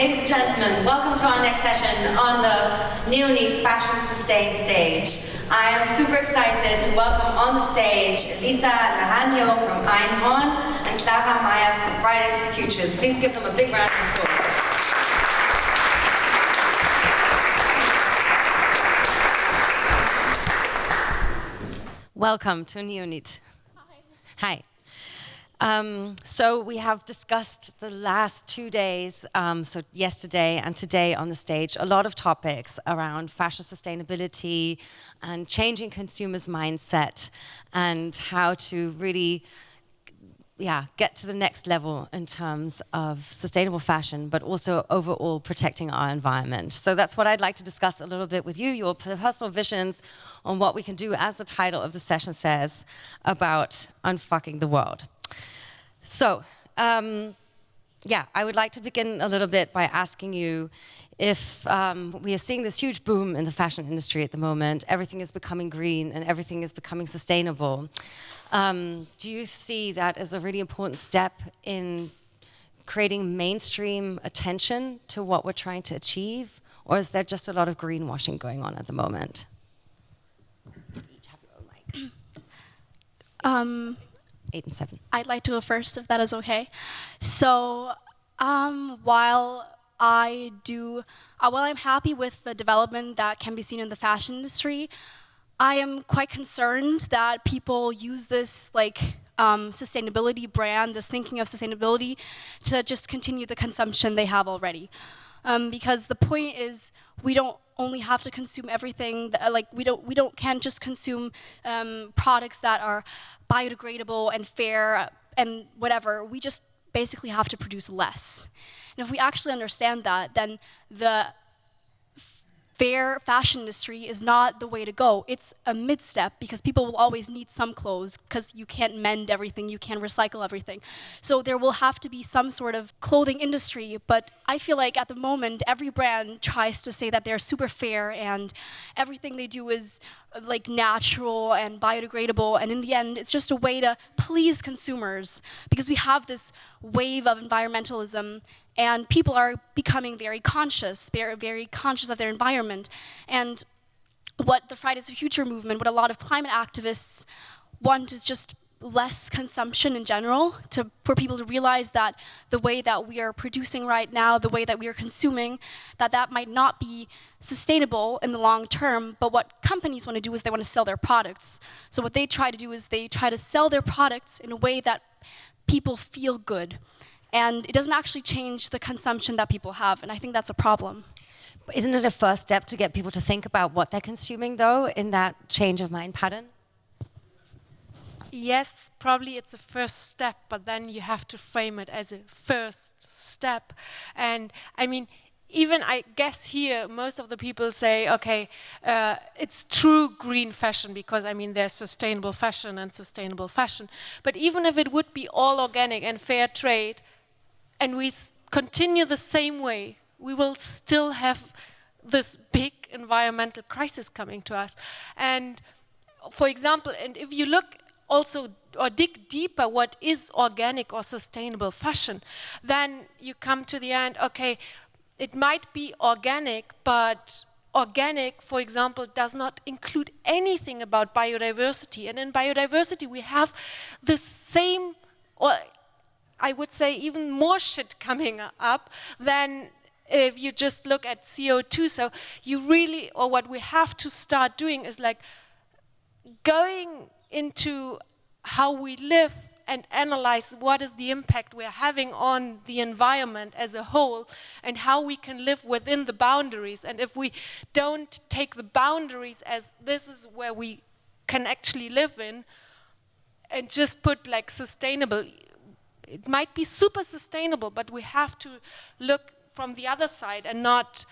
Ladies and gentlemen, welcome to our next session on the Neonate Fashion Sustain stage. I am super excited to welcome on the stage Elisa Naranjo from Einhorn and Clara from Fridays for Futures. Please give them a big round of applause. Welcome to Neonate. Hi. So we have discussed the last 2 days, so yesterday and today on the stage, a lot of topics around fashion sustainability and changing consumers' mindset and how to really get to the next level in terms of sustainable fashion, but also overall protecting our environment. So that's what I'd like to discuss a little bit with you, your personal visions on what we can do, as the title of the session says, about unfucking the world. So, I would like to begin a little bit by asking you if we are seeing this huge boom in the fashion industry at the moment. Everything is becoming green and everything is becoming sustainable. Do you see that as a really important step in creating mainstream attention to what we're trying to achieve? Or is there just a lot of greenwashing going on at the moment? You each have your own mic. 8 and 7. I'd like to go first, if that is okay. So, while I'm happy with the development that can be seen in the fashion industry, I am quite concerned that people use this sustainability brand, this thinking of sustainability, to just continue the consumption they have already. Because the point is, we don't only have to consume everything. Can't just consume products that are biodegradable and fair and whatever. We just basically have to produce less. And if we actually understand that, then the fair fashion industry is not the way to go. It's a mid-step, because people will always need some clothes, because you can't mend everything, you can't recycle everything. So there will have to be some sort of clothing industry, but I feel like at the moment, every brand tries to say that they're super fair and everything they do is natural and biodegradable, and in the end, it's just a way to please consumers, because we have this wave of environmentalism, and people are becoming very conscious. They're very conscious of their environment. And what the Fridays for Future movement, what a lot of climate activists want is just less consumption in general, for people to realize that the way that we are producing right now, the way that we are consuming, that might not be sustainable in the long term, but what companies want to do is they want to sell their products. So what they try to do is they try to sell their products in a way that people feel good. And it doesn't actually change the consumption that people have, and I think that's a problem. But isn't it a first step to get people to think about what they're consuming, though, in that change of mind pattern? Yes, probably it's a first step, but then you have to frame it as a first step. And I mean, even I guess here, most of the people say, okay, it's true green fashion, because I mean, there's sustainable fashion and sustainable fashion. But even if it would be all organic and fair trade, and we continue the same way, we will still have this big environmental crisis coming to us. And for example, and if you look also or dig deeper what is organic or sustainable fashion, then you come to the end, okay, it might be organic, but organic, for example, does not include anything about biodiversity. And in biodiversity, we have the same, or I would say even more shit coming up than if you just look at CO2. So you really, or what we have to start doing is going into how we live and analyze what is the impact we're having on the environment as a whole, and how we can live within the boundaries. And if we don't take the boundaries as this is where we can actually live in, and just put sustainable, it might be super sustainable, but we have to look from the other side and not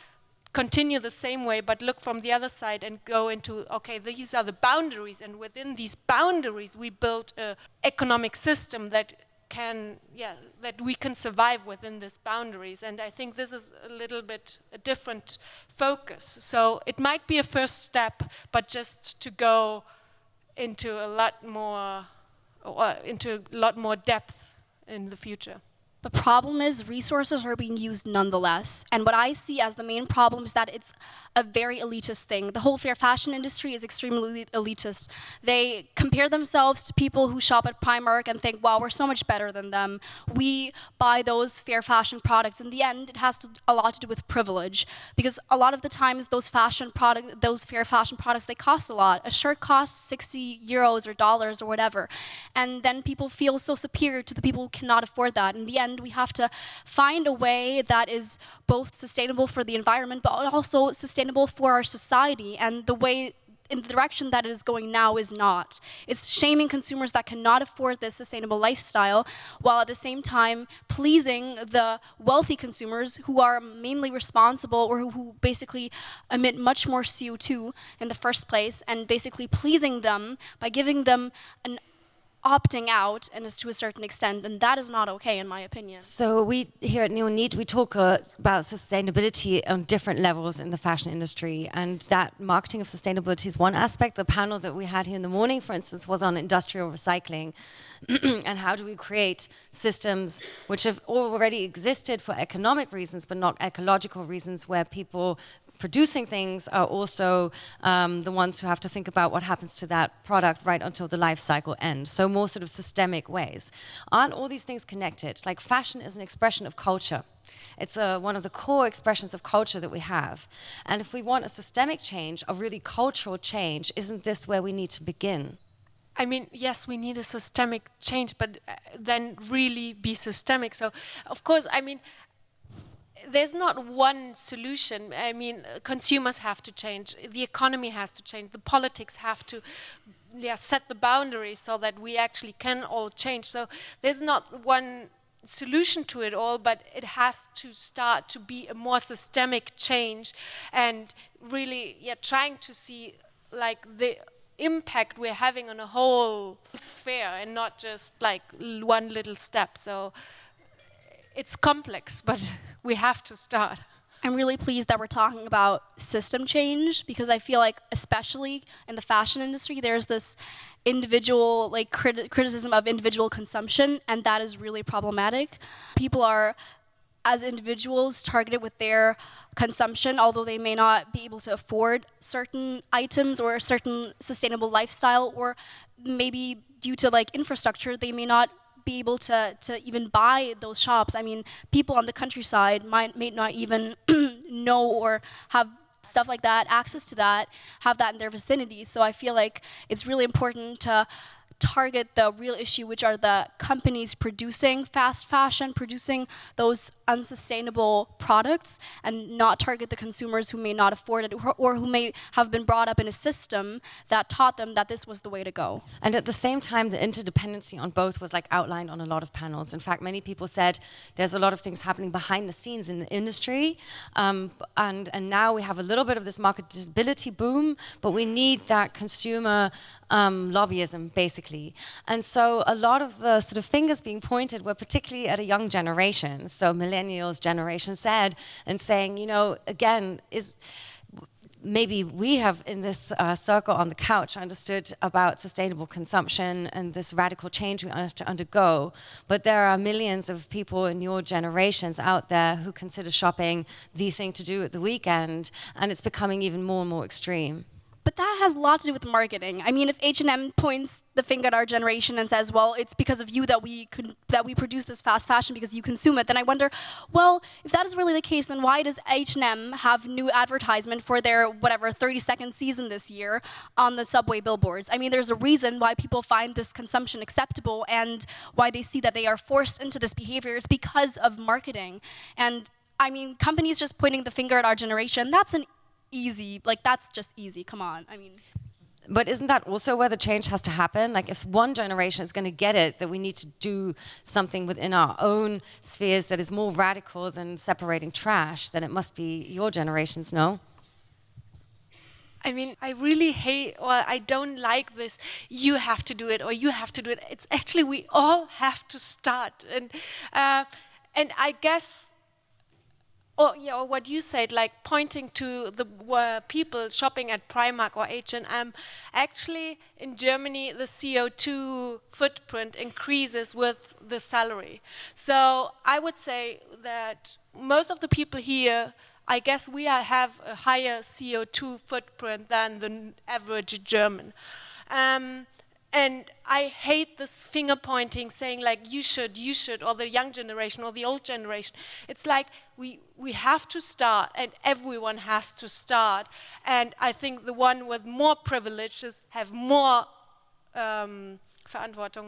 continue the same way, but look from the other side and go into, okay, these are the boundaries, and within these boundaries we build an economic system that we can survive within these boundaries. And I think this is a little bit a different focus. So it might be a first step, but just to go into a lot more depth in the future. The problem is resources are being used nonetheless. And what I see as the main problem is that it's a very elitist thing. The whole fair fashion industry is extremely elitist. They compare themselves to people who shop at Primark and think, wow, we're so much better than them. We buy those fair fashion products. In the end, it has a lot to do with privilege. Because a lot of the times, those fair fashion products, they cost a lot. A shirt costs 60 euros or dollars or whatever. And then people feel so superior to the people who cannot afford that. In the end, we have to find a way that is both sustainable for the environment, but also sustainable for our society. And the way, in the direction that it is going now, is not. It's shaming consumers that cannot afford this sustainable lifestyle, while at the same time pleasing the wealthy consumers who are mainly responsible, or who basically emit much more CO2 in the first place, and basically pleasing them by giving them an opting out, and is to a certain extent, and that is not okay in my opinion. So we here at Neonit, we talk about sustainability on different levels in the fashion industry, and that marketing of sustainability is one aspect. The panel that we had here in the morning, for instance, was on industrial recycling and how do we create systems which have already existed for economic reasons but not ecological reasons, where people producing things are also the ones who have to think about what happens to that product right until the life cycle ends. So more sort of systemic ways. Aren't all these things connected? Like fashion is an expression of culture. It's one of the core expressions of culture that we have. And if we want a systemic change, a really cultural change, isn't this where we need to begin? I mean, yes, we need a systemic change, but then really be systemic. So, of course, I mean, there's not one solution. I mean, consumers have to change, the economy has to change, the politics have to set the boundaries so that we actually can all change. So there's not one solution to it all, but it has to start to be a more systemic change, and really trying to see like the impact we're having on a whole sphere and not just like one little step. So it's complex, but we have to start. I'm really pleased that we're talking about system change, because I feel like, especially in the fashion industry, there's this individual criticism of individual consumption, and that is really problematic. People are, as individuals, targeted with their consumption, although they may not be able to afford certain items or a certain sustainable lifestyle, or maybe due to like infrastructure, they may not be able to even buy those shops. I mean, people on the countryside may not even know or have stuff like that, access to that, have that in their vicinity. So I feel like it's really important to target the real issue, which are the companies producing fast fashion, producing those unsustainable products, and not target the consumers who may not afford it, or who may have been brought up in a system that taught them that this was the way to go. And at the same time, the interdependency on both was like outlined on a lot of panels. In fact, many people said there's a lot of things happening behind the scenes in the industry, and now we have a little bit of this marketability boom, but we need that consumer lobbyism, basically. And so a lot of the sort of fingers being pointed were particularly at a young generation, so millennials generation said, and saying, you know, again, maybe we have in this circle on the couch understood about sustainable consumption and this radical change we have to undergo, but there are millions of people in your generations out there who consider shopping the thing to do at the weekend, and it's becoming even more and more extreme. But that has a lot to do with marketing. I mean, if H&M points the finger at our generation and says, well, it's because of you that we produce this fast fashion because you consume it, then I wonder, well, if that is really the case, then why does H&M have new advertisement for their, 30-second season this year on the subway billboards? I mean, there's a reason why people find this consumption acceptable, and why they see that they are forced into this behavior. It's because of marketing. And I mean, companies just pointing the finger at our generation, that's just easy, come on, I mean. But isn't that also where the change has to happen? Like, if one generation is going to get it, that we need to do something within our own spheres that is more radical than separating trash, then it must be your generations, no? I mean, I really hate, or I don't like this, you have to do it, or you have to do it. It's actually, we all have to start. And I guess or what you said, like pointing to the people shopping at Primark or H&M. Actually, in Germany, the CO2 footprint increases with the salary. So I would say that most of the people here, I guess we have a higher CO2 footprint than the average German. And I hate this finger pointing, saying like, you should, or the young generation, or the old generation. It's like, we have to start, and everyone has to start. And I think the one with more privileges have more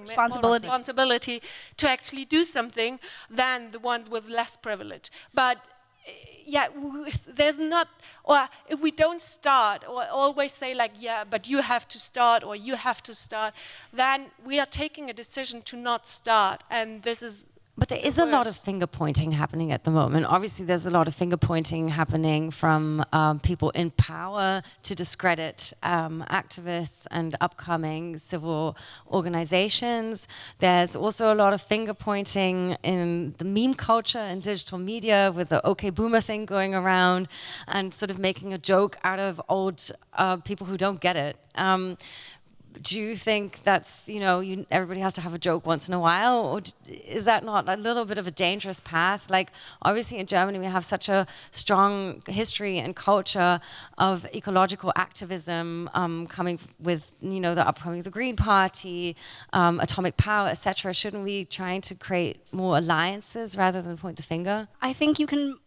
responsibility to actually do something than the ones with less privilege. But yeah, there's not, or if we don't start, or always say like, yeah, but you have to start, or you have to start, then we are taking a decision to not start, and this is. But there is a lot of finger pointing happening at the moment. Obviously, there's a lot of finger pointing happening from people in power to discredit activists and upcoming civil organizations. There's also a lot of finger pointing in the meme culture and digital media with the OK Boomer thing going around and sort of making a joke out of old people who don't get it. Do you think that's, everybody has to have a joke once in a while? Or is that not a little bit of a dangerous path? Like, obviously in Germany we have such a strong history and culture of ecological activism coming with, the upcoming the Green Party, atomic power, etc. Shouldn't we try to create more alliances rather than point the finger? I think you can.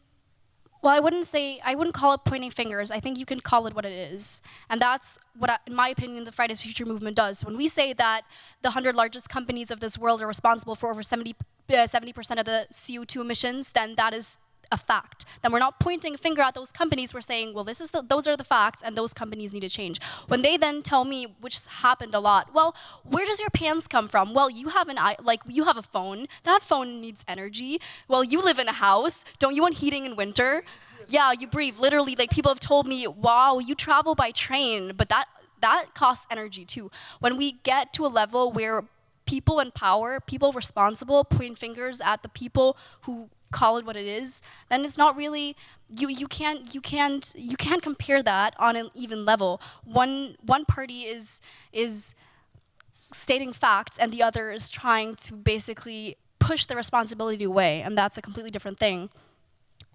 Well, I wouldn't call it pointing fingers. I think you can call it what it is. And that's what, in my opinion, the Fridays for Future movement does. When we say that the 100 largest companies of this world are responsible for over 70% of the CO2 emissions, then that is a fact. Then we're not pointing a finger at those companies. We're saying, well, those are the facts, and those companies need to change. When they then tell me, which happened a lot, well, where does your pants come from? Well, you have you have a phone. That phone needs energy. Well, you live in a house. Don't you want heating in winter? Yeah, you breathe. Literally, like people have told me, wow, you travel by train, but that costs energy too. When we get to a level where people in power, people responsible, point fingers at the people who call it what it is, then it's not really, you can't compare that on an even level. One party is stating facts, and the other is trying to basically push the responsibility away, and that's a completely different thing.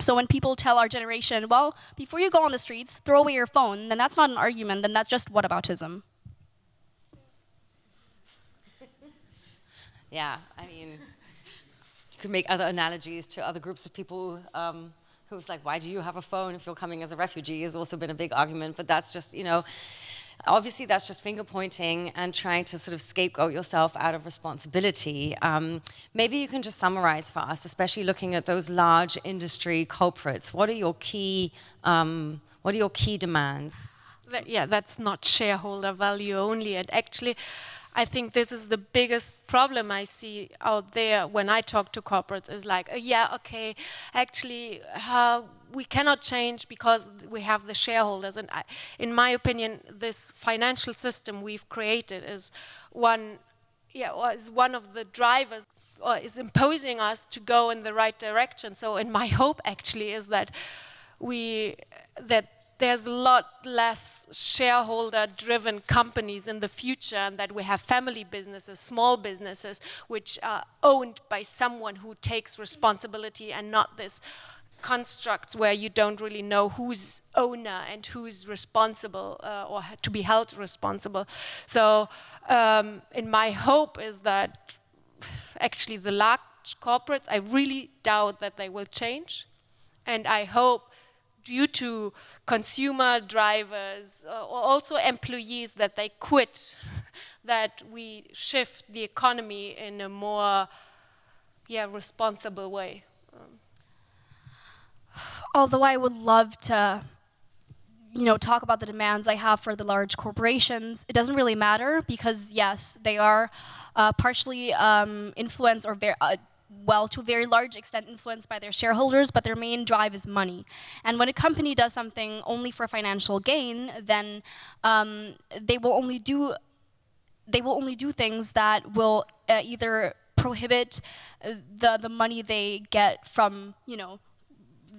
So when people tell our generation, well, before you go on the streets, throw away your phone, then that's not an argument, then that's just whataboutism. Yeah, I mean, you could make other analogies to other groups of people who's like, why do you have a phone if you're coming as a refugee, has also been a big argument, but that's just, obviously that's just finger pointing and trying to sort of scapegoat yourself out of responsibility. Maybe you can just summarize for us, especially looking at those large industry culprits. What are your key demands? That's not shareholder value only, and actually I think this is the biggest problem I see out there when I talk to corporates is like, actually we cannot change because we have the shareholders. And in my opinion, this financial system we've created is one of the drivers, or is imposing us to go in the right direction. So, and my hope actually is that there's a lot less shareholder-driven companies in the future, and that we have family businesses, small businesses, which are owned by someone who takes responsibility, and not this constructs where you don't really know who's owner and who's responsible or to be held responsible. So, in my hope is that actually the large corporates, I really doubt that they will change, and I hope due to consumer drivers or also employees that they quit, that we shift the economy in a more responsible way. Although I would love to talk about the demands I have for the large corporations, it doesn't really matter because yes, they are partially influenced or to a very large extent influenced by their shareholders, but their main drive is money. And when a company does something only for financial gain, then they will only do things that will either prohibit the money they get from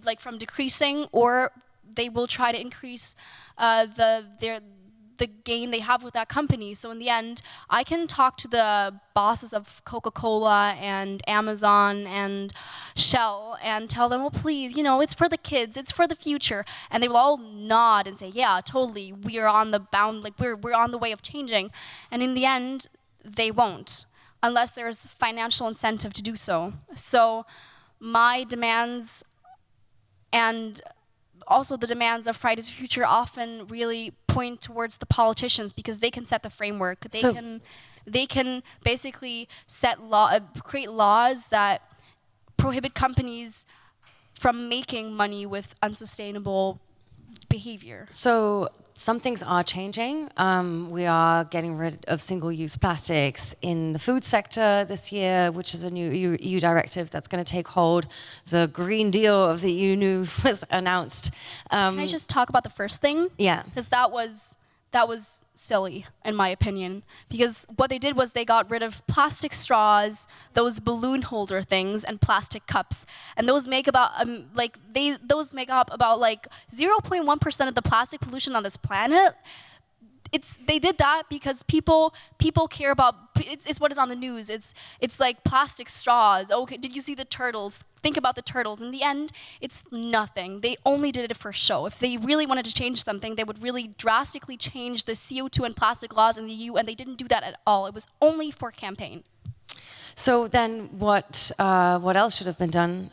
like from decreasing, or they will try to increase the gain they have with that company. So in the end, I can talk to the bosses of Coca-Cola and Amazon and Shell and tell them, well, please, it's for the kids, it's for the future. And they will all nod and say, yeah, totally, we are on the bound, like we're on the way of changing. And in the end, they won't, unless there's financial incentive to do so. So my demands, and also the demands of Fridays for Future, often really point towards the politicians, because they can set the framework. They can basically create laws that prohibit companies from making money with unsustainable behavior. So some things are changing. We are getting rid of single-use plastics in the food sector this year, which is a new EU directive that's going to take hold. The Green Deal of the EU was announced. Can I just talk about the first thing? Yeah. Because that was silly, in my opinion. Because what they did was they got rid of plastic straws, those balloon holder things, and plastic cups. And those make up about 0.1% of the plastic pollution on this planet. They did that because people care about, it's what is on the news. It's like plastic straws. Okay, did you see the turtles? Think about the turtles. In the end, it's nothing. They only did it for show. If they really wanted to change something, they would really drastically change the CO2 and plastic laws in the EU, and they didn't do that at all. It was only for campaign. So then what else should have been done?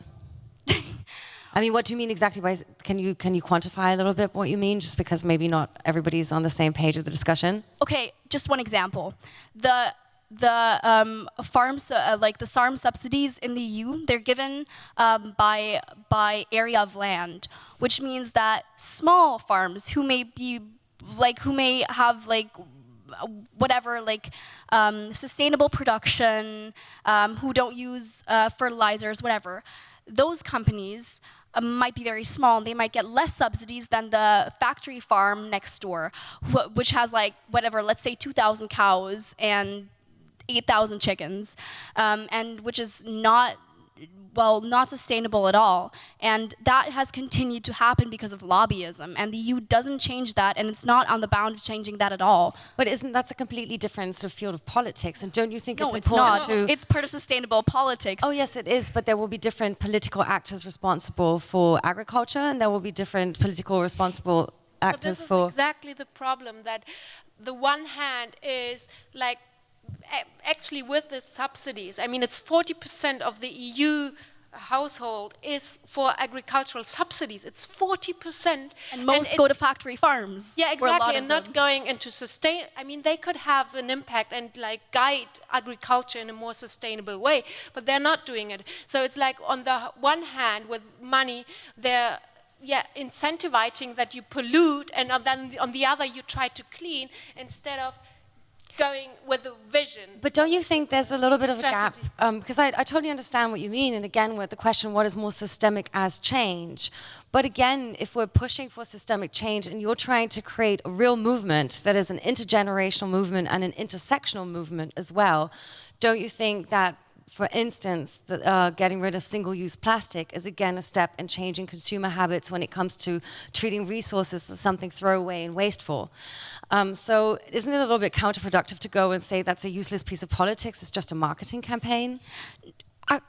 I mean, what do you mean exactly by, can you quantify a little bit what you mean, just because maybe not everybody's on the same page of the discussion? Okay, just one example. The farms, like the SARM subsidies in the EU, they're given by area of land, which means that small farms who may have whatever, sustainable production, who don't use fertilizers, whatever, those companies might be very small, and they might get less subsidies than the factory farm next door, which has let's say 2,000 cows and 8,000 chickens, and which is not sustainable at all. And that has continued to happen because of lobbyism, and the EU doesn't change that, and it's not on the bound of changing that at all. But that's a completely different sort of field of politics, and don't you think it's important to... It's part of sustainable politics. Oh yes, it is, but there will be different political actors responsible for agriculture, and there will be different political responsible actors for... This is exactly the problem, that the one hand is actually with the subsidies, I mean, it's 40% of the EU household is for agricultural subsidies. It's 40%. And most go to factory farms. Yeah, exactly, and not going into sustain. I mean, they could have an impact and guide agriculture in a more sustainable way, but they're not doing it. So it's on the one hand, with money, they're incentivizing that you pollute, and then on the other you try to clean, instead of going with a vision. But don't you think there's a little bit of a gap? Because I totally understand what you mean, and again, with the question, what is more systemic as change? But again, if we're pushing for systemic change and you're trying to create a real movement that is an intergenerational movement and an intersectional movement as well, don't you think that, for instance, getting rid of single-use plastic is again a step in changing consumer habits when it comes to treating resources as something throwaway and wasteful? So isn't it a little bit counterproductive to go and say that's a useless piece of politics, it's just a marketing campaign?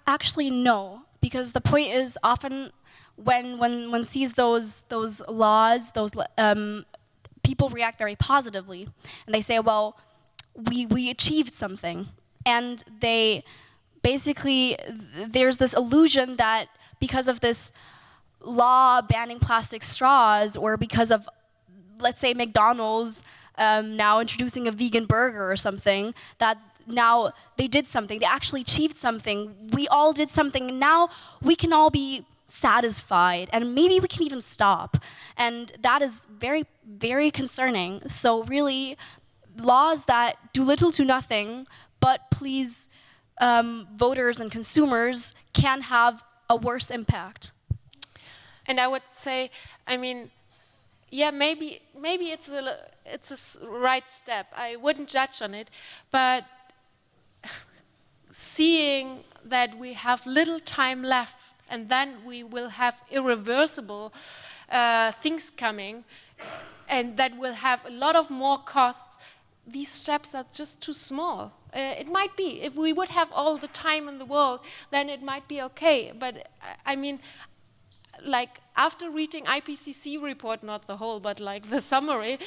Actually, no, because the point is often when one sees those laws, people react very positively, and they say, well, we achieved something, and basically, there's this illusion that because of this law banning plastic straws, or because of, let's say, McDonald's now introducing a vegan burger or something, that now they did something, they actually achieved something, we all did something, and now we can all be satisfied, and maybe we can even stop. And that is very, very concerning. So really, laws that do little to nothing, but please voters and consumers, can have a worse impact. And I would say, I mean, yeah, maybe it's a right step. I wouldn't judge on it, but seeing that we have little time left and then we will have irreversible things coming, and that will have a lot of more costs. These steps are just too small. It might be, if we would have all the time in the world, then it might be okay. But I mean, like after reading IPCC report, not the whole, but like the summary,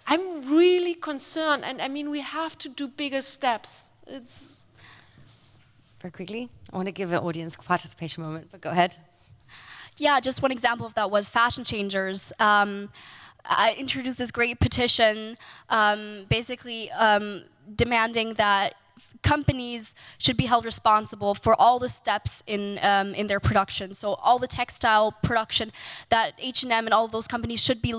I'm really concerned. And I mean, we have to do bigger steps. It's very quickly, I want to give an audience participation moment, but go ahead. Yeah, just one example of that was Fashion Changers. I introduced this great petition, basically demanding that companies should be held responsible for all the steps in their production. So all the textile production, that H&M and all of those companies should be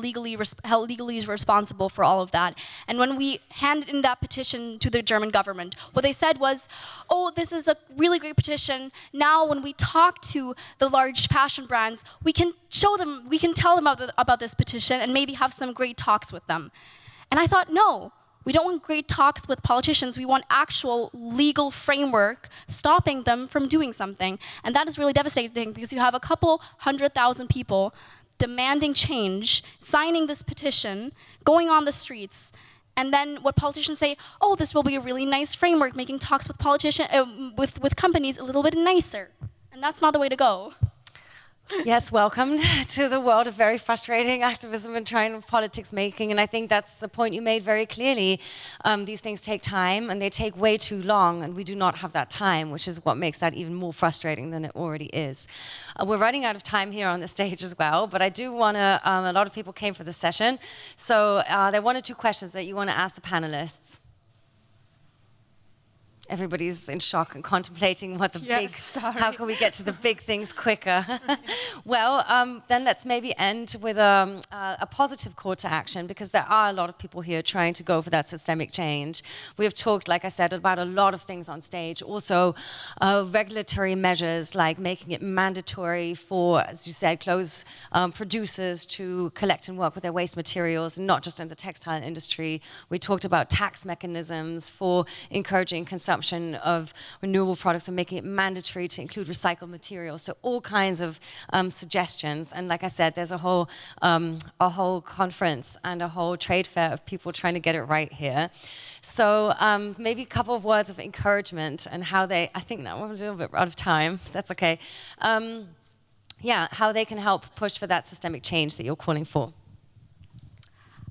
held legally responsible for all of that. And when we handed in that petition to the German government, what they said was, oh, this is a really great petition. Now when we talk to the large fashion brands, we can show them, we can tell them about this petition and maybe have some great talks with them. And I thought, no. We don't want great talks with politicians. We want actual legal framework stopping them from doing something. And that is really devastating because you have a couple 100,000 people demanding change, signing this petition, going on the streets, and then what politicians say, oh, this will be a really nice framework, making talks with with companies a little bit nicer. And that's not the way to go. Yes, welcome to the world of very frustrating activism and trying politics making, and I think that's the point you made very clearly. These things take time, and they take way too long, and we do not have that time, which is what makes that even more frustrating than it already is. We're running out of time here on the stage as well, but I do want to, a lot of people came for this session, so there are one or two questions that you want to ask the panelists. Everybody's in shock and contemplating what how can we get to the big things quicker? Well, then let's maybe end with a positive call to action, because there are a lot of people here trying to go for that systemic change. We have talked, like I said, about a lot of things on stage. Also, regulatory measures like making it mandatory for, as you said, clothes producers to collect and work with their waste materials, not just in the textile industry. We talked about tax mechanisms for encouraging consumption of renewable products and making it mandatory to include recycled materials. So all kinds of suggestions. And like I said, there's a whole conference and a whole trade fair of people trying to get it right here. So maybe a couple of words of encouragement and how they, I think now we're a little bit out of time. That's okay. Yeah, how they can help push for that systemic change that you're calling for.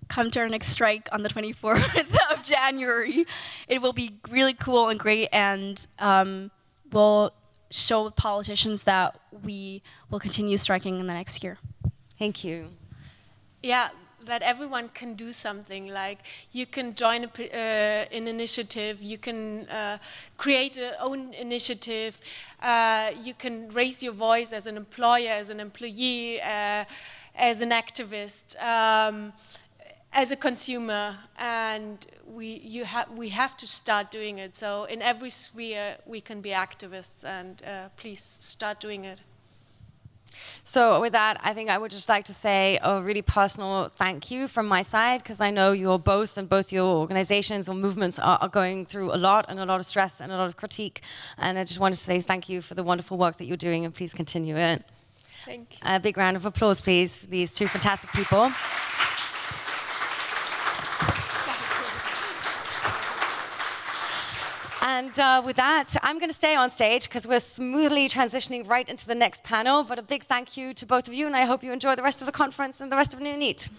Come to our next strike on the 24th of January. It will be really cool and great, and we'll show politicians that we will continue striking in the next year. Thank you. Yeah, that everyone can do something. Like, you can join an initiative, you can create your own initiative, you can raise your voice as an employer, as an employee, as an activist. As a consumer, and we have to start doing it. So in every sphere we can be activists, and please start doing it. So with that, I think I would just like to say a really personal thank you from my side, because I know you're both, and both your organizations or movements are going through a lot of stress and a lot of critique. And I just wanted to say thank you for the wonderful work that you're doing, and please continue it. Thank you. A big round of applause, please, for these two fantastic people. And with that, I'm going to stay on stage because we're smoothly transitioning right into the next panel. But a big thank you to both of you, and I hope you enjoy the rest of the conference and the rest of New Neat.